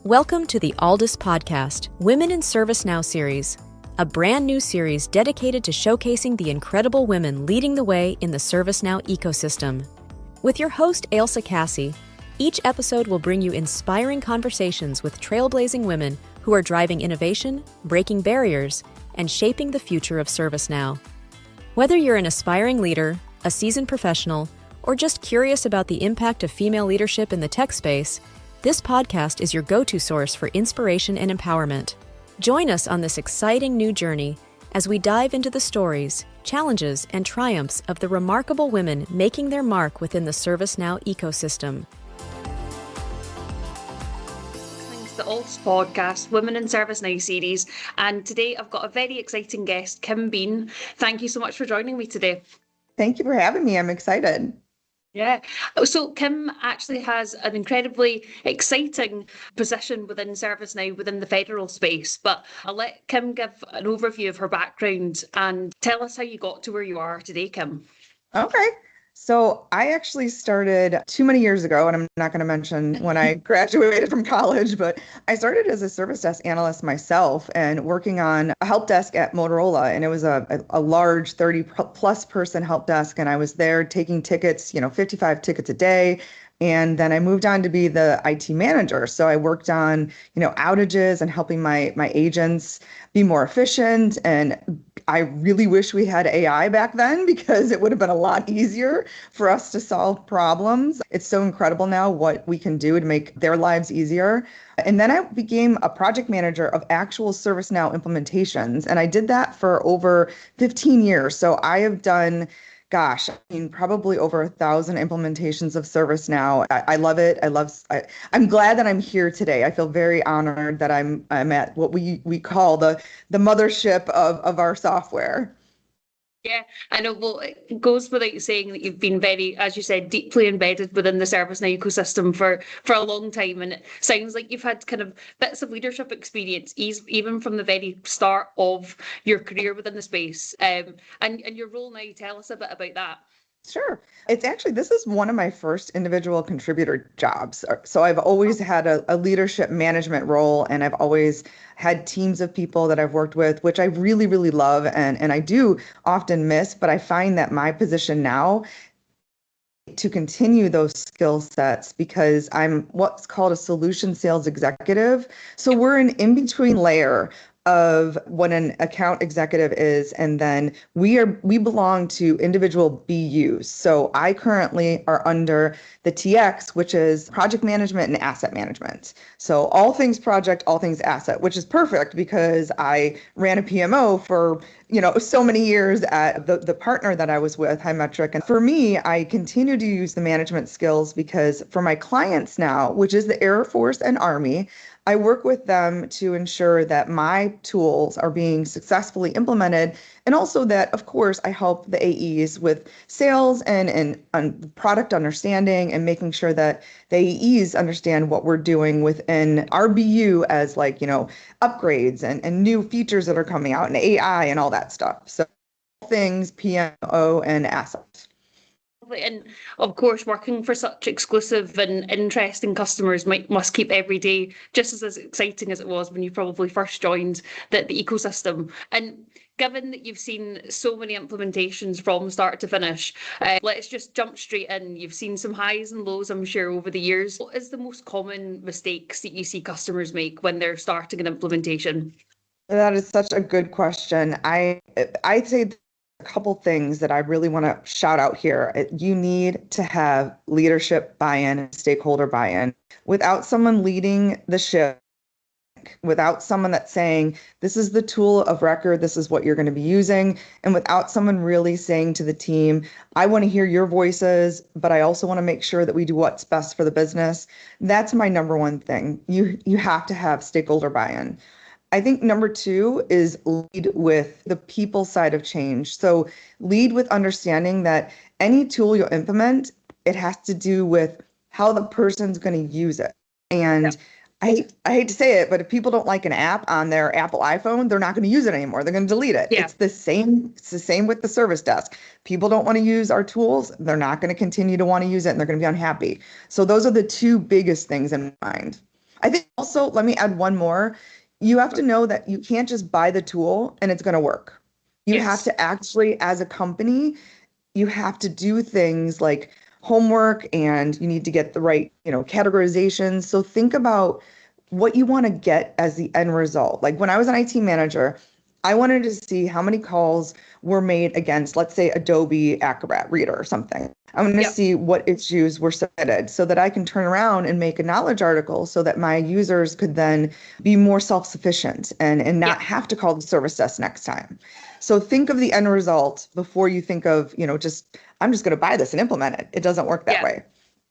Welcome to the Alldus podcast, Women in ServiceNow series, a brand new series dedicated to showcasing the incredible women leading the way in the ServiceNow ecosystem. With your host, Ailsa Cassie, each episode will bring you inspiring conversations with trailblazing women who are driving innovation, breaking barriers, and shaping the future of ServiceNow. Whether you're an aspiring leader, a seasoned professional, or just curious about the impact of female leadership in the tech space, this podcast is your go-to source for inspiration and empowerment. Join us on this exciting new journey as we dive into the stories, challenges, and triumphs of the remarkable women making their mark within the ServiceNow ecosystem. It's the Alldus podcast, Women in ServiceNow series, and today I've got a very exciting guest, Kim Beene. Thank you so much for joining me today. Thank you for having me. I'm excited. Yeah. So Kim actually has an incredibly exciting position within ServiceNow within the federal space, but I'll let Kim give an overview of her background and tell us how you got to where you are today, Kim. Okay. So I actually started too many years ago, and I'm not going to mention when I graduated from college, but I started as a service desk analyst myself and working on a help desk at Motorola. And it was a large 30 plus person help desk. And I was there taking tickets, 55 tickets a day. And then I moved on to be the IT manager. So I worked on, outages and helping my agents be more efficient. And I really wish we had AI back then because it would have been a lot easier for us to solve problems. It's so incredible now what we can do to make their lives easier. And then I became a project manager of actual ServiceNow implementations. And I did that for over 15 years. So I have done probably over 1,000 implementations of ServiceNow. I love it. I'm glad that I'm here today. I feel very honored that I'm at what we call the mothership of our software. Yeah, I know. Well, it goes without saying that you've been very, as you said, deeply embedded within the ServiceNow ecosystem for a long time. And it sounds like you've had kind of bits of leadership experience, even from the very start of your career within the space. And your role now, tell us a bit about that. Sure. This is one of my first individual contributor jobs. So I've always had a leadership management role, and I've always had teams of people that I've worked with, which I really, really love. And I do often miss, but I find that my position now to continue those skill sets because I'm what's called a solution sales executive. So we're an in-between layer of what an account executive is, and then we belong to individual BUs. So I currently are under the TX, which is project management and asset management. So all things project, all things asset, which is perfect because I ran a PMO for so many years at the partner that I was with, Highmetric. And for me, I continue to use the management skills because for my clients now, which is the Air Force and Army, I work with them to ensure that my tools are being successfully implemented, and also that, of course, I help the AEs with sales and product understanding and making sure that the AEs understand what we're doing within our BU as upgrades and new features that are coming out and AI and all that stuff. So things PMO and assets. And of course, working for such exclusive and interesting customers must keep every day just as exciting as it was when you probably first joined the ecosystem. And given that you've seen so many implementations from start to finish, let's just jump straight in. You've seen some highs and lows, I'm sure, over the years. What is the most common mistakes that you see customers make when they're starting an implementation? That is such a good question. I'd say a couple things that I really want to shout out here. You need to have leadership buy-in and stakeholder buy-in. Without someone leading the ship, without someone that's saying, this is the tool of record, this is what you're going to be using, and without someone really saying to the team, I want to hear your voices, but I also want to make sure that we do what's best for the business. That's my number one thing. You have to have stakeholder buy-in. I think number two is lead with the people side of change. So lead with understanding that any tool you'll implement, it has to do with how the person's going to use it. And I hate to say it, but if people don't like an app on their Apple iPhone, they're not going to use it anymore. They're going to delete it. Yeah. It's the same with the service desk. People don't want to use our tools. They're not going to continue to want to use it, and they're going to be unhappy. So those are the two biggest things in mind. I think also, let me add one more. You have to know that you can't just buy the tool and it's going to work. You have Yes. to actually, as a company, you have to do things like homework, and you need to get the right, categorizations. So think about what you want to get as the end result. Like when I was an IT manager, I wanted to see how many calls were made against, let's say, Adobe Acrobat Reader or something. I want to Yep. see what issues were submitted so that I can turn around and make a knowledge article so that my users could then be more self-sufficient and Yep. not have to call the service desk next time. So think of the end result before you think of, I'm just going to buy this and implement it. It doesn't work that Yeah. way.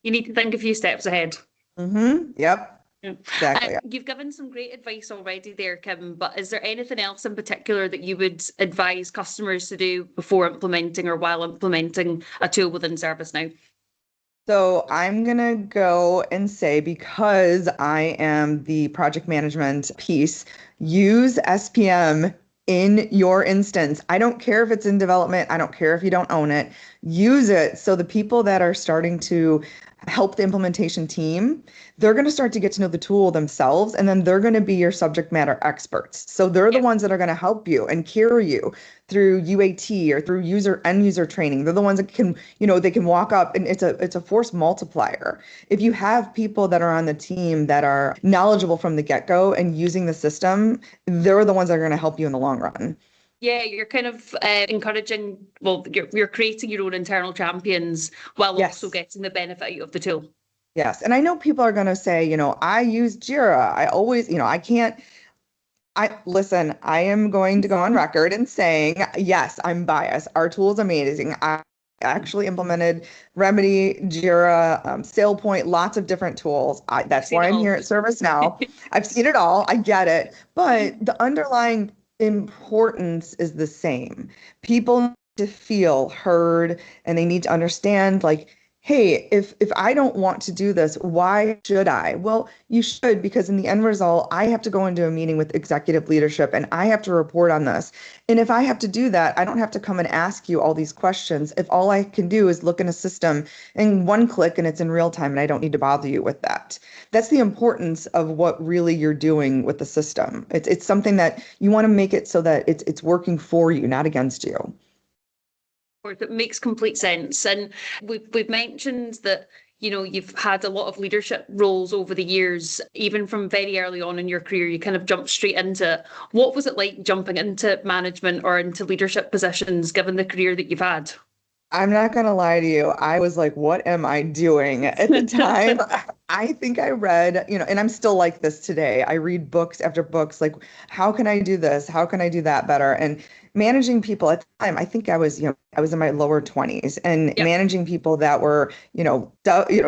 You need to think a few steps ahead. Yep. Yeah. Exactly. You've given some great advice already there, Kim, but is there anything else in particular that you would advise customers to do before implementing or while implementing a tool within ServiceNow? So I'm going to go and say, because I am the project management piece, use SPM in your instance. I don't care if it's in development. I don't care if you don't own it. Use it so the people that are starting to help the implementation team, they're going to start to get to know the tool themselves, and then they're going to be your subject matter experts. So they're the Yep. ones that are going to help you and carry you through UAT or through end user training. They're the ones that can, they can walk up, and it's a force multiplier. If you have people that are on the team that are knowledgeable from the get-go and using the system, they're the ones that are going to help you in the long run. Yeah, you're kind of encouraging, well, you're creating your own internal champions while also Yes. getting the benefit of the tool. Yes. And I know people are going to say, I use Jira. I always, I can't. Listen, I am going to go on record and saying, yes, I'm biased. Our tool is amazing. I actually implemented Remedy, Jira, SailPoint, lots of different tools. I've That's seen why it I'm all. here at ServiceNow. I've seen it all. I get it. But the underlying importance is the same. People need to feel heard, and they need to understand, like, hey, if I don't want to do this, why should I? Well, you should, because in the end result, I have to go into a meeting with executive leadership and I have to report on this. And if I have to do that, I don't have to come and ask you all these questions. If all I can do is look in a system and one click and it's in real time, and I don't need to bother you with that. That's the importance of what really you're doing with the system. It's something that you want to make it so that it's working for you, not against you. It makes complete sense. And we've mentioned that, you've had a lot of leadership roles over the years, even from very early on in your career, you kind of jumped straight into it. What was it like jumping into management or into leadership positions, given the career that you've had? I'm not gonna lie to you. I was like, what am I doing? At the time, I think I read, and I'm still like this today. I read books after books, like, how can I do this? How can I do that better? And managing people at the time, I think I was in my lower 20s, and Yep. managing people that were,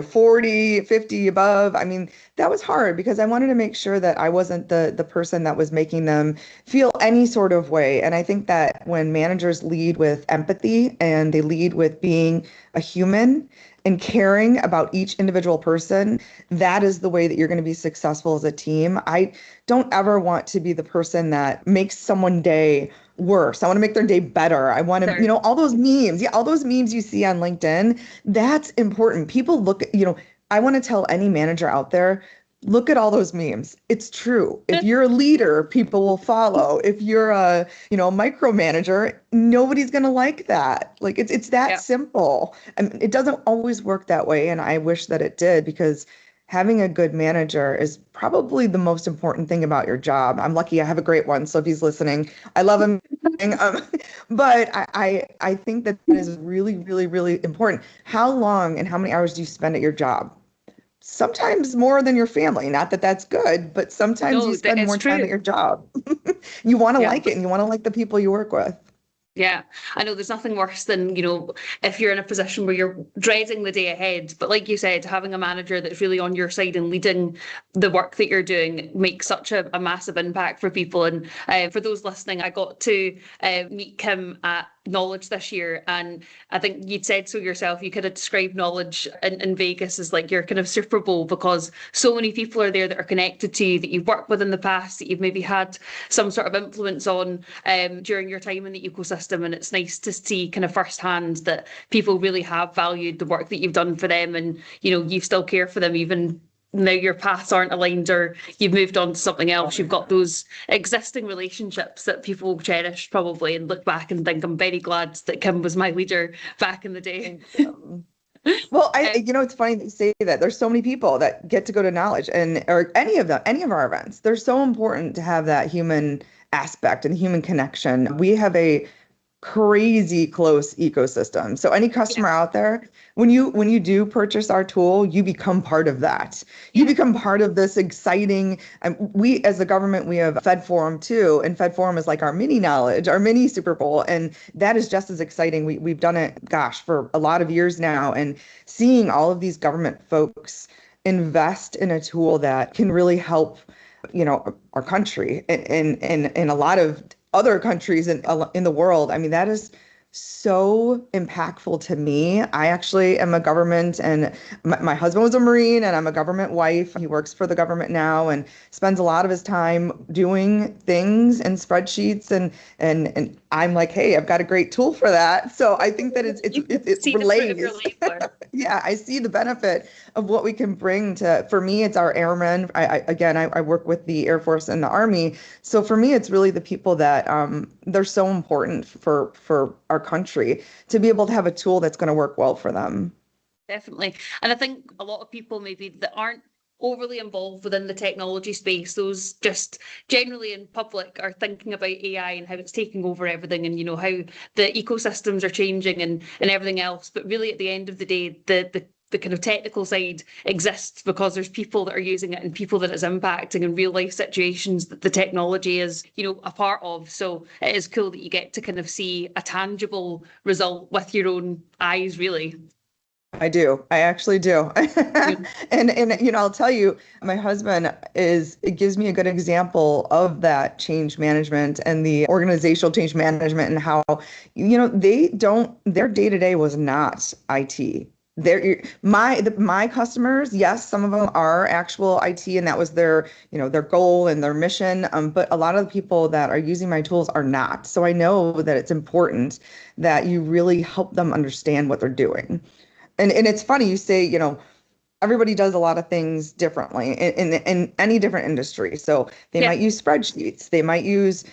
40, 50 above. I mean, that was hard because I wanted to make sure that I wasn't the person that was making them feel any sort of way. And I think that when managers lead with empathy and they lead with being a human and caring about each individual person, that is the way that you're going to be successful as a team. I don't ever want to be the person that makes someone's day worse. I want to make their day better. I want to, Sure. all those memes. Yeah, all those memes you see on LinkedIn, that's important. People look at, I want to tell any manager out there, look at all those memes. It's true. If you're a leader, people will follow. If you're a, micromanager, nobody's going to like that. Like it's that Yeah. simple. And it doesn't always work that way. And I wish that it did, because having a good manager is probably the most important thing about your job. I'm lucky I have a great one. So if he's listening, I love him. But I think that is really, really, really important. How long and how many hours do you spend at your job? Sometimes more than your family. Not that that's good, but sometimes you No, spend it's more time at true. your job. You want to Yeah. like it, and you want to like the people you work with. Yeah, I know there's nothing worse than, if you're in a position where you're dreading the day ahead. But like you said, having a manager that's really on your side and leading the work that you're doing makes such a massive impact for people. And for those listening, I got to meet Kim at Knowledge this year. And I think you'd said so yourself. You could have described Knowledge in Vegas as like your kind of Super Bowl, because so many people are there that are connected to you, that you've worked with in the past, that you've maybe had some sort of influence on during your time in the ecosystem. And it's nice to see kind of firsthand that people really have valued the work that you've done for them, and you still care for them even now your paths aren't aligned or you've moved on to something else, you've got those existing relationships that people cherish probably and look back and think, I'm very glad that Kim was my leader back in the day. Well, it's funny that you say that. There's so many people that get to go to Knowledge or any of our events. They're so important to have that human aspect and human connection. We have a crazy close ecosystem. So any customer out there, when you do purchase our tool, you become part of that. You become part of this exciting, we as the government, we have Fed Forum too, and Fed Forum is like our mini Knowledge, our mini Super Bowl, and that is just as exciting. We've done it, for a lot of years now, and seeing all of these government folks invest in a tool that can really help, our country and a lot of other countries in the world. I mean, that is so impactful to me. I actually am a government, and my husband was a Marine, and I'm a government wife. He works for the government now and spends a lot of his time doing things in spreadsheets, and I'm like, hey, I've got a great tool for that. So I think that it relates. Yeah, I see the benefit of what we can bring for me, it's our airmen. I work with the Air Force and the Army. So for me, it's really the people that they're so important for our country to be able to have a tool that's going to work well for them. Definitely. And I think a lot of people maybe that aren't overly involved within the technology space, those just generally in public are thinking about AI and how it's taking over everything, and how the ecosystems are changing and everything else. But really at the end of the day, the kind of technical side exists because there's people that are using it and people that it's impacting in real life situations that the technology is, a part of. So it is cool that you get to kind of see a tangible result with your own eyes, really. I do. I actually do. And I'll tell you, my husband it gives me a good example of that change management and the organizational change management, and how, their day-to-day was not IT. My customers, yes, some of them are actual IT, and that was their goal and their mission. But a lot of the people that are using my tools are not. So I know that it's important that you really help them understand what they're doing. And it's funny you say, everybody does a lot of things differently in any different industry. So they might use spreadsheets. They might use,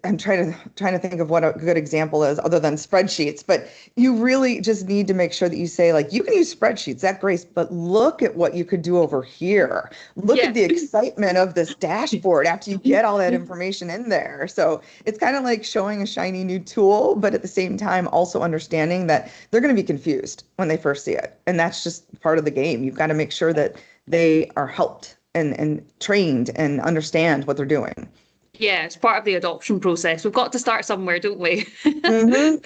I'm trying to think of what a good example is other than spreadsheets. But you really just need to make sure that you say, like, you can use spreadsheets, that's great, but look at what you could do over here. Look at the excitement of this dashboard after you get all that information in there. So it's kind of like showing a shiny new tool, but at the same time also understanding that they're going to be confused when they first see it. And that's just part of the game. You've got to make sure that they are helped and trained and understand what they're doing. Yeah, it's part of the adoption process. We've got to start somewhere, don't we?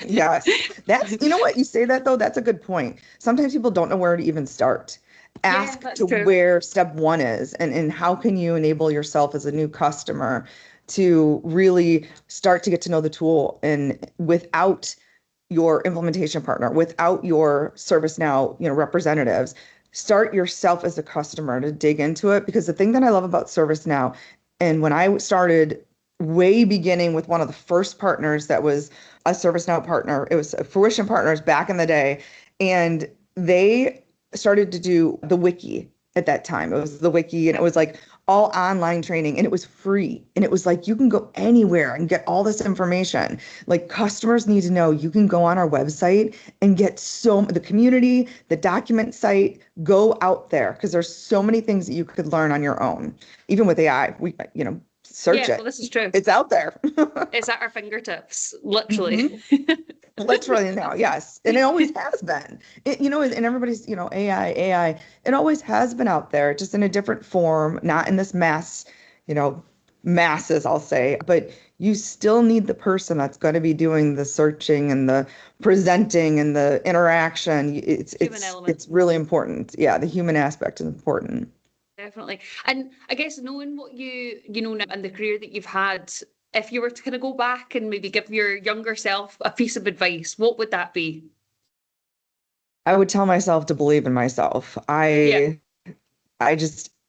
Yes. That's, what, you say that though, that's a good point. Sometimes people don't know where to even start. Ask where step one is, and how can you enable yourself as a new customer to really start to get to know the tool, and without your implementation partner, without your ServiceNow, representatives. Start yourself as a customer to dig into it, because the thing that I love about ServiceNow, and when I started way beginning with one of the first partners that was a ServiceNow partner, it was Fruition Partners back in the day, and they started to do the wiki at that time. It was the wiki, and it was like all online training, and it was free. And it was like, you can go anywhere and get all this information. Like, customers need to know you can go on our website and get the community, the document site, go out there, because there's so many things that you could learn on your own. Even with AI, search it. Well, this is true. It's out there. It's at our fingertips, literally. Literally now, yes. And it always has been. And everybody's, AI, it always has been out there, just in a different form, not in this masses, I'll say. But you still need the person that's going to be doing the searching and the presenting and the interaction. It's really important. Yeah, the human aspect is important. Definitely. And I guess knowing what you know and the career that you've had, if you were to kind of go back and maybe give your younger self a piece of advice, what would that be? I would tell myself to believe in myself. I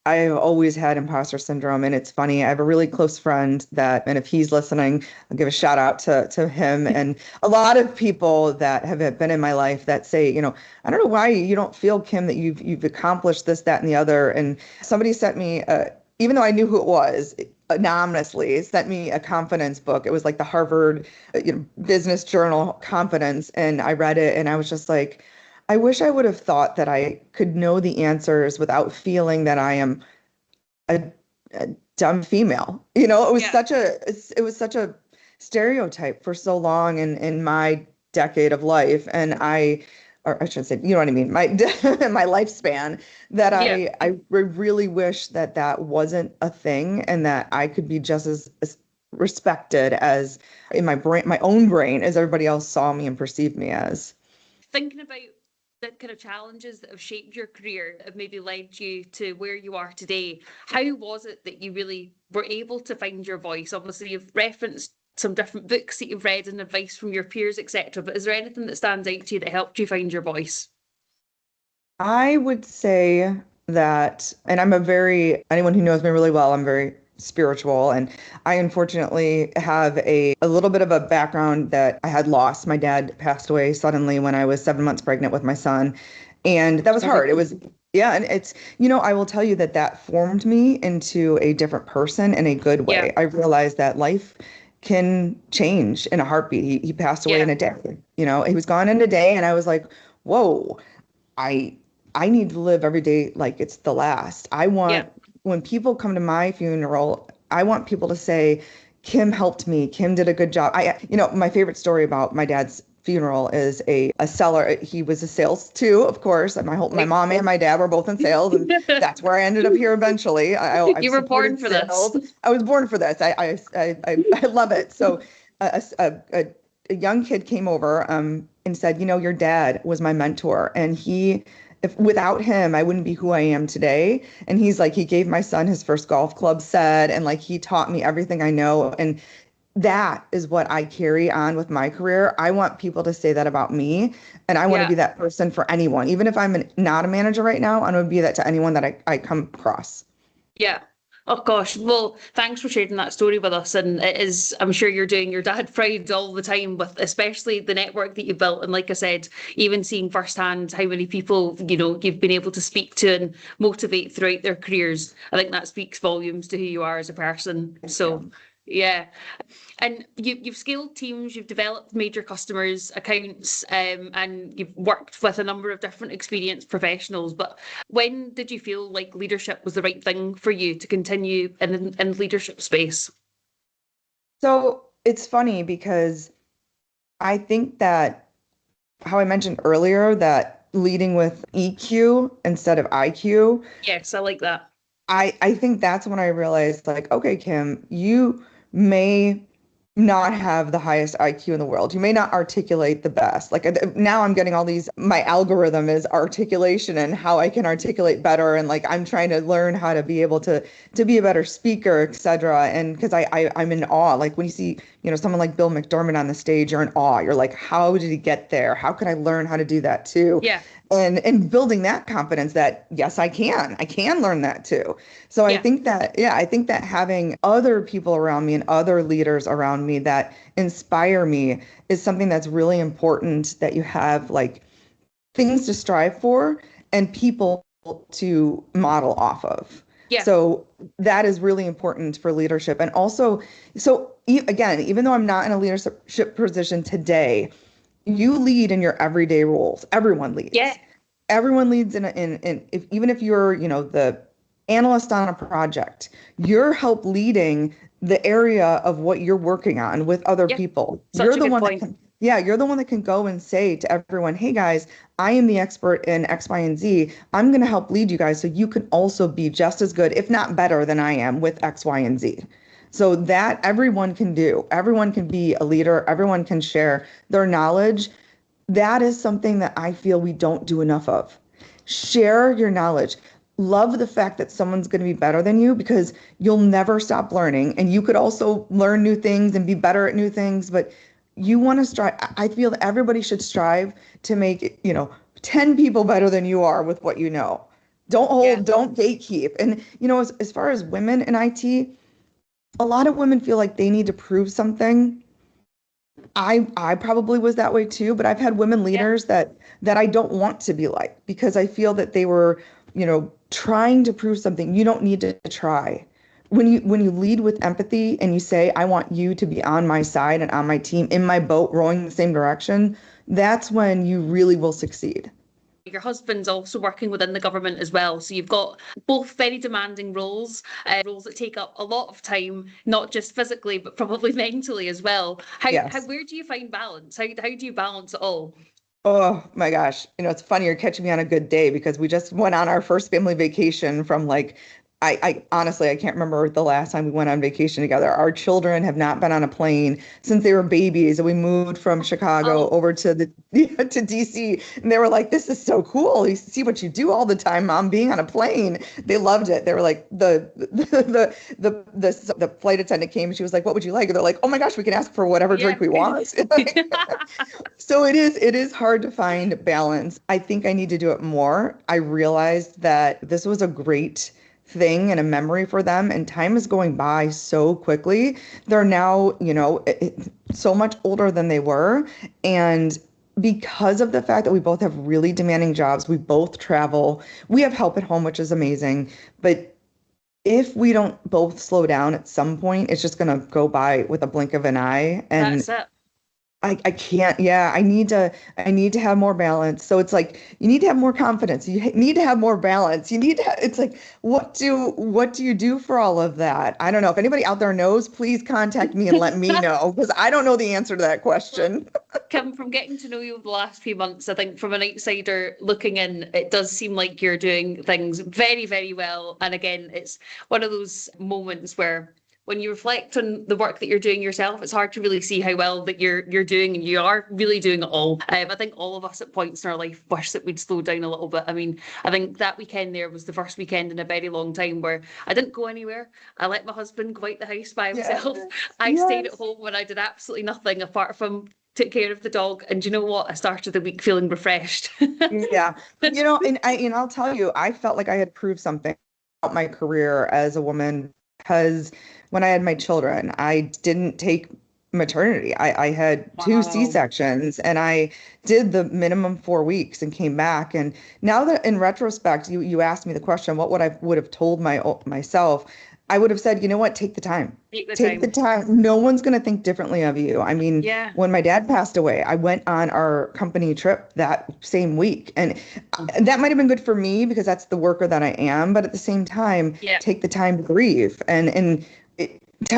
I've always had imposter syndrome, and it's funny. I have a really close friend that, and if he's listening, I'll give a shout out to him and a lot of people that have been in my life that say, I don't know why you don't feel, Kim, that you've accomplished this, that, and the other. And somebody sent me, even though I knew who it was, anonymously sent me a confidence book. It was like the Harvard, Business Journal Confidence, and I read it, and I was just like, I wish I would have thought that I could know the answers without feeling that I am a, a dumb female. It was Yeah. such a stereotype for so long in my decade of life, and or I should say, you know what I mean, my my lifespan, that Yeah. I really wish that that wasn't a thing, and that I could be just as respected as in my own brain, as everybody else saw me and perceived me as. Thinking about the kind of challenges that have shaped your career, that have maybe led you to where you are today, how was it that you really were able to find your voice? Obviously, you've referenced some different books that you've read and advice from your peers, etc. But is there anything that stands out to you that helped you find your voice? I would say that, and anyone who knows me really well, I'm very spiritual. And I unfortunately have a little bit of a background that I had lost. My dad passed away suddenly when I was 7 months pregnant with my son. And that was hard. It was, yeah. And it's, I will tell you that that formed me into a different person in a good way. Yeah. I realized that life can change in a heartbeat. He passed away in a day. He was gone in a day. And I was like, whoa, I I need to live every day like it's the last. Yeah. When people come to my funeral, I want people to say, Kim helped me. Kim did a good job. My favorite story about my dad's funeral is a seller. He was a sales too, of course. And my mom and my dad were both in sales, and that's where I ended up here eventually. I've You were born supported for sales. this. I was born for this. I love it. So a young kid came over and said, your dad was my mentor, and if without him, I wouldn't be who I am today. And he's like, he gave my son his first golf club set, and like he taught me everything I know. And that is what I carry on with my career. I want people to say that about me, and I want to Yeah. be that person for anyone. Even if I'm not a manager right now, I'm going to be that to anyone that I come across. Yeah. Oh gosh. Well, thanks for sharing that story with us. And it is, I'm sure you're doing your dad proud all the time with especially the network that you built. And like I said, even seeing firsthand how many people, you've been able to speak to and motivate throughout their careers. I think that speaks volumes to who you are as a person. So yeah. And you've scaled teams, you've developed major customers, accounts, and you've worked with a number of different experienced professionals. But when did you feel like leadership was the right thing for you to continue in leadership space? So it's funny because I think that how I mentioned earlier that leading with EQ instead of IQ, Yes, I like that. I think that's when I realized, like, okay, Kim, you may not have the highest IQ in the world. You may not articulate the best. Like now I'm getting all my algorithm is articulation and how I can articulate better. And like, I'm trying to learn how to be able to be a better speaker, et cetera. And because I'm in awe, like when you see, someone like Bill McDermott on the stage, you're in awe. You're like, how did he get there? How could I learn how to do that too? Yeah. And building that confidence that, yes, I can learn that too. So Yeah. I think that having other people around me and other leaders around me that inspire me is something that's really important, that you have like things to strive for and people to model off of. Yeah. So that is really important for leadership. And also, again, even though I'm not in a leadership position today, you lead in your everyday roles. Everyone leads. Yeah. Everyone leads even if you're, the analyst on a project, you're leading the area of what you're working on with other people. You're the one that can go and say to everyone, hey guys, I am the expert in X, Y, and Z. I'm going to help lead you guys so you can also be just as good, if not better than I am with X, Y, and Z. So that everyone can do. Everyone can be a leader. Everyone can share their knowledge. That is something that I feel we don't do enough of. Share your knowledge. Love the fact that someone's going to be better than you, because you'll never stop learning. And you could also learn new things and be better at new things. But you want to strive. I feel that everybody should strive to make, 10 people better than you are with what you know. Don't Yeah. hold, don't gatekeep. And, as far as women in IT, a lot of women feel like they need to prove something. I probably was that way too, but I've had women Yeah. leaders that I don't want to be like because I feel that they were, trying to prove something. You don't need to try. When you lead with empathy and you say, I want you to be on my side and on my team, in my boat, rowing in the same direction, that's when you really will succeed. Your husband's also working within the government as well. So you've got both very demanding roles, roles that take up a lot of time, not just physically, but probably mentally as well. How Yes. where do you find balance? How do you balance it all? Oh my gosh. It's funny you're catching me on a good day because we just went on our first family vacation from like I honestly I can't remember the last time we went on vacation together. Our children have not been on a plane since they were babies. And we moved from Chicago Oh, over to the to DC and they were like, this is so cool. You see what you do all the time, Mom, being on a plane. They loved it. They were like the flight attendant came and she was like, what would you like? And they're like, oh my gosh, we can ask for whatever yeah. drink we want. So it is hard to find balance. I think I need to do it more. I realized that this was a great thing and a memory for them, and time is going by so quickly. They're now, so much older than they were. And because of the fact that we both have really demanding jobs, we both travel, we have help at home, which is amazing. But if we don't both slow down at some point, it's just going to go by with a blink of an eye. And That's it. I can't, yeah, I need to have more balance. So it's like you need to have more confidence. You need to have more balance. It's like what do you do for all of that? I don't know. If anybody out there knows, please contact me and let me know because I don't know the answer to that question. Kim, from getting to know you over the last few months, I think from an outsider looking in, it does seem like you're doing things very, very well. And again, it's one of those moments where when you reflect on the work that you're doing yourself, it's hard to really see how well that you're doing, and you are really doing it all. I think all of us at points in our life wish that we'd slow down a little bit. I mean, I think that weekend there was the first weekend in a very long time where I didn't go anywhere. I let my husband go out the house by Yes, himself. I stayed at yes. home and I did absolutely nothing apart from took care of the dog. And you know what? I started the week feeling refreshed. Yeah. And I'll tell you, I felt like I had proved something about my career as a woman because when I had my children, I didn't take maternity. I had two Wow. C-sections and I did the minimum 4 weeks and came back. And now that in retrospect, you asked me the question, what would have told myself? I would have said, you know what, take the time. Take the Take the time. time. No one's going to think differently of you. I mean, Yeah. when my dad passed away, I went on our company trip that same week. And that might have been good for me because that's the worker that I am. But at the same time, Yeah. take the time to grieve. And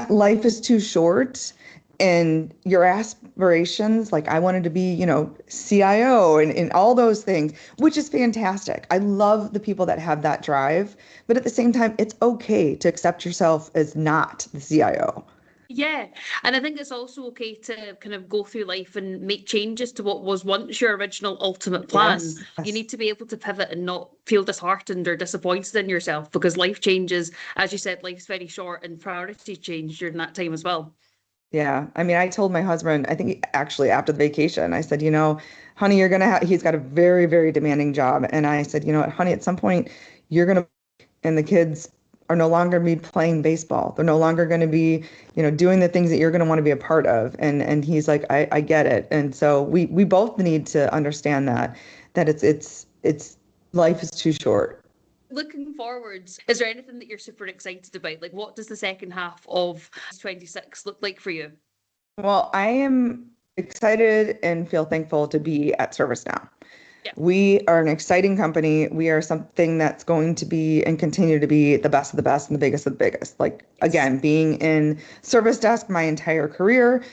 life is too short. And your aspirations, like I wanted to be, CIO and all those things, which is fantastic. I love the people that have that drive. But at the same time, it's okay to accept yourself as not the CIO. Yeah. And I think it's also okay to kind of go through life and make changes to what was once your original ultimate plan. Yes. You Yes. need to be able to pivot and not feel disheartened or disappointed in yourself because life changes. As you said, life's very short and priorities change during that time as well. Yeah. I mean, I told my husband, I think actually after the vacation, I said, honey, he's got a very, very demanding job. And I said, you know what, honey, at some point you're going to, and the kids are no longer be playing baseball. They're no longer going to be, doing the things that you're going to want to be a part of. And he's like, I get it. And so we both need to understand that it's life is too short. Looking forwards, is there anything that you're super excited about? Like, what does the second half of 26 look like for you? Well, I am excited and feel thankful to be at ServiceNow. Yeah. We are an exciting company. We are something that's going to be and continue to be the best of the best and the biggest of the biggest. Like, again, being in service desk my entire career,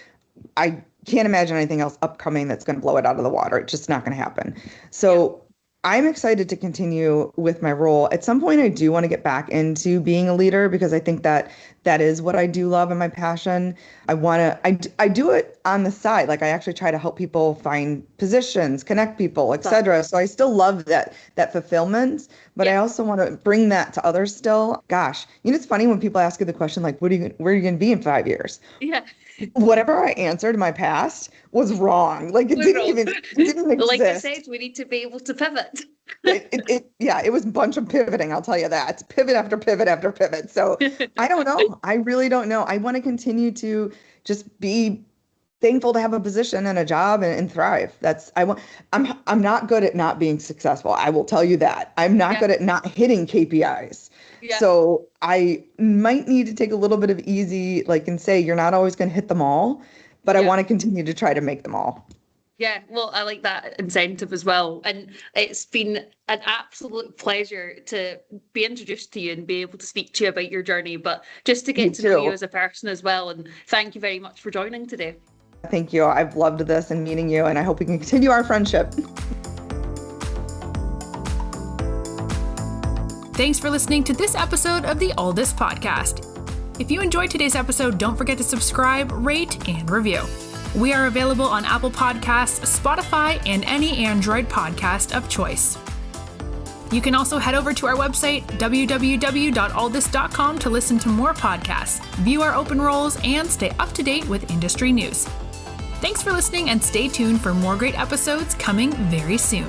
I can't imagine anything else upcoming that's going to blow it out of the water. It's just not going to happen. Yeah. So I'm excited to continue with my role. At some point, I do want to get back into being a leader because I think that is what I do love and my passion. I do it on the side. Like I actually try to help people find positions, connect people, etc. So I still love that fulfillment, but I Yeah. also want to bring that to others still. Gosh, it's funny when people ask you the question like, where are you going to be in 5 years? Yeah. whatever I answered in my past was wrong. Like it didn't exist. Like I said, we need to be able to pivot. It was a bunch of pivoting, I'll tell you that. It's pivot after pivot after pivot. So I don't know. I really don't know. I want to continue to just be thankful to have a position and a job and thrive. I'm not good at not being successful. I will tell you that. I'm not good at not hitting KPIs. Yeah. So I might need to take a little bit of easy, and say, you're not always going to hit them all, but I want to continue to try to make them all. Yeah, well, I like that incentive as well. And it's been an absolute pleasure to be introduced to you and be able to speak to you about your journey, but just to get to know you as a person as well. And thank you very much for joining today. Thank you. I've loved this and meeting you, and I hope we can continue our friendship. Thanks for listening to this episode of the Alldus podcast. If you enjoyed today's episode, don't forget to subscribe, rate, and review. We are available on Apple Podcasts, Spotify, and any Android podcast of choice. You can also head over to our website, www.alldus.com, to listen to more podcasts, view our open roles, and stay up to date with industry news. Thanks for listening, and stay tuned for more great episodes coming very soon.